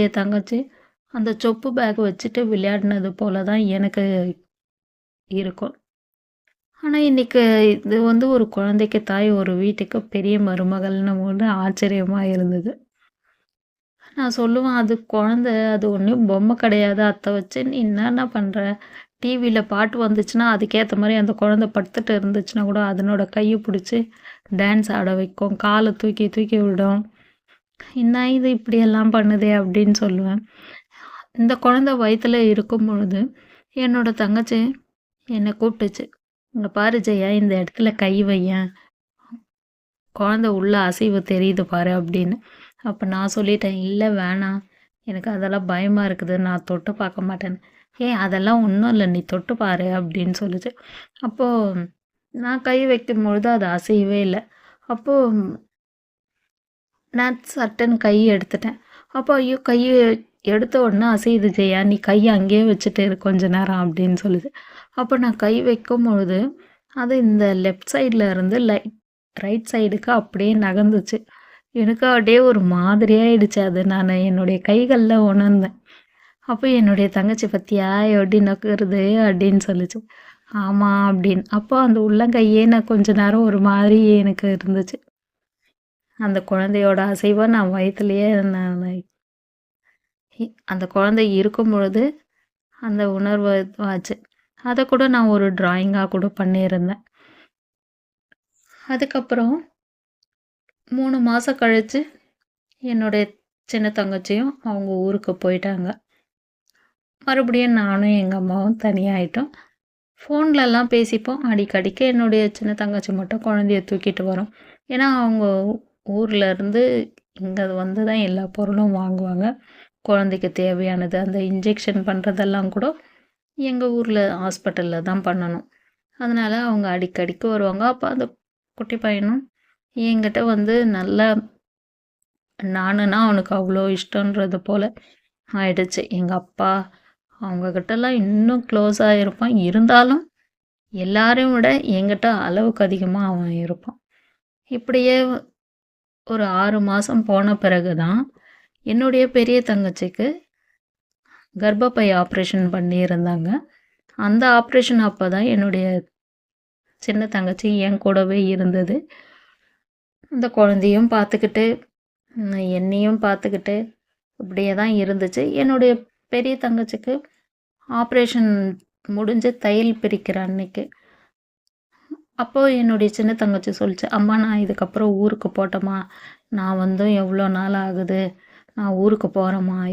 என் தங்கச்சி அந்த சொப்பு பேக் வச்சுட்டு விளையாடினது போல தான் எனக்கு இருக்கும். ஆனா, இன்னைக்கு இது வந்து ஒரு குழந்தைக்கு தாய், ஒரு வீட்டுக்கு பெரிய மருமகள்ன்னும்போது ஆச்சரியமா இருந்தது. நான் சொல்லுவேன், "அது குழந்தை, அது ஒண்ணும் பொம்மை கிடையாது. அத வச்சு நீ என்னென்ன பண்ற? டிவில பாட்டு வந்துச்சுன்னா, அதுக்கேத்த மாரி அந்த குழந்தை படுத்துட்டு இருந்துச்சுன்னா கூட, அதனோட கைய புடிச்சு டான்ஸ் ஆட வைக்கும். கால தூக்கி தூக்கி விடும். என்ன இது இப்படியெல்லாம் பண்ணுதே!" அப்படின்னு சொல்லுவேன். இந்த குழந்தை வயித்துல இருக்கும்பொழுது, என்னோட தங்கச்சி என்ன கூப்பிட்டுச்சு. "இங்க பாரு ஜெயா, இந்த இடத்துல கை வையேன். குழந்தை உள்ள அசைவு தெரியுது பாரு" அப்படின்னு. அப்ப நான் சொல்லிட்டேன், "இல்ல வேணாம். எனக்கு அதெல்லாம் பயமா இருக்குது. நான் தொட்டு பார்க்க மாட்டேன்னு." "ஏய் அதெல்லாம் ஒண்ணும் இல்ல. நீ தொட்டு பாரு" அப்படின்னு சொல்லுச்சு. அப்போ நான் கை வைக்கும்பொழுது அது அசையவே இல்ல. அப்போ நான் சட்டுன்னு கை எடுத்துட்டேன். அப்போ ஐயோ! கைய எடுத்த உடனே அசையுது ஜெயா. நீ கைய அங்கேயே வச்சுட்டு இரு கொஞ்ச நேரம் அப்படின்னு சொல்லுது. அப்போ நான் கை வைக்கும்பொழுது, அது இந்த லெஃப்ட் சைட்ல இருந்து ரைட் சைடுக்கு அப்படியே நகர்ந்துச்சு. எனக்கு அப்படியே ஒரு மாதிரியாயிடுச்சு. அது நானு என்னுடைய கைகள்ல உணர்ந்தேன். அப்போ என்னுடைய தங்கச்சி "பாத்தியா எப்படி நகருது" அப்படின்னு சொல்லுச்சு. "ஆமா" அப்படின்னு. அப்போ அந்த உள்ளங்கையே நான் கொஞ்ச நேரம் ஒரு மாதிரி எனக்கு இருந்துச்சு. அந்த குழந்தையோட அசைவ நான் வயித்துலயே நானு அந்த குழந்தை இருக்கும் பொழுது அந்த உணர்வு ஆச்சு. அத கூட நான் ஒரு ட்ராயிங்கா கூட பண்ணியிருந்தேன். அதுக்கப்புறம் 3 மாசம் கழிச்சு என்னுடைய சின்ன தங்கச்சியும் அவங்க ஊருக்கு போயிட்டாங்க. மறுபடியும் நானும் எங்க அம்மாவும் தனியாயிட்டோம். ஃபோன்லலாம் பேசிப்போம். அடிக்கடிக்கு என்னுடைய சின்ன தங்கச்சி மட்டும் குழந்தைய தூக்கிட்டு வரும். ஏன்னா, அவங்க ஊர்ல இருந்து இங்க வந்து தான் எல்லா பொருளும் வாங்குவாங்க. குழந்தைக்கு தேவையானது, அந்த இன்ஜெக்ஷன் பண்ணுறதெல்லாம் கூட எங்க ஊர்ல ஹாஸ்பிட்டல்ல தான் பண்ணணும். அதனால அவங்க அடிக்கடிக்கு வருவாங்க. அப்போ அந்த குட்டி பையனும் என்கிட்ட வந்து நல்லா நானுன்னா அவனுக்கு அவ்வளோ இஷ்டன்றது போல ஆயிடுச்சு. எங்க அப்பா அவங்க கிட்டலாம் இன்னும் க்ளோஸா இருப்பான். இருந்தாலும் எல்லாரையும் விட என்கிட்ட அளவுக்கு அதிகமா அவன் இருப்பான். இப்படியே ஒரு 6 மாசம் போன பிறகு தான் என்னுடைய பெரிய தங்கச்சிக்கு கர்ப்பப்பை ஆப்ரேஷன் பண்ணியிருந்தாங்க. அந்த ஆப்ரேஷன் அப்ப தான் என்னுடைய சின்ன தங்கச்சி என் கூடவே இருந்தது. அந்த குழந்தையும் பார்த்துக்கிட்டு, என்னையும் பார்த்துக்கிட்டு இப்படியே தான் இருந்துச்சு. என்னுடைய பெரிய தங்கச்சிக்கு ஆப்ரேஷன் முடிஞ்சு தையல் பிரிக்கிற அன்னைக்கு. அப்போ என்னுடைய சின்ன தங்கச்சி சொல்லுச்சு, "அம்மா நான் இதுக்கப்புறம் ஊருக்கு போட்டம்மா. நான் வந்தும் எவ்வளோ நாள் ஆகுது. நான் ஊருக்கு போறேம்மா."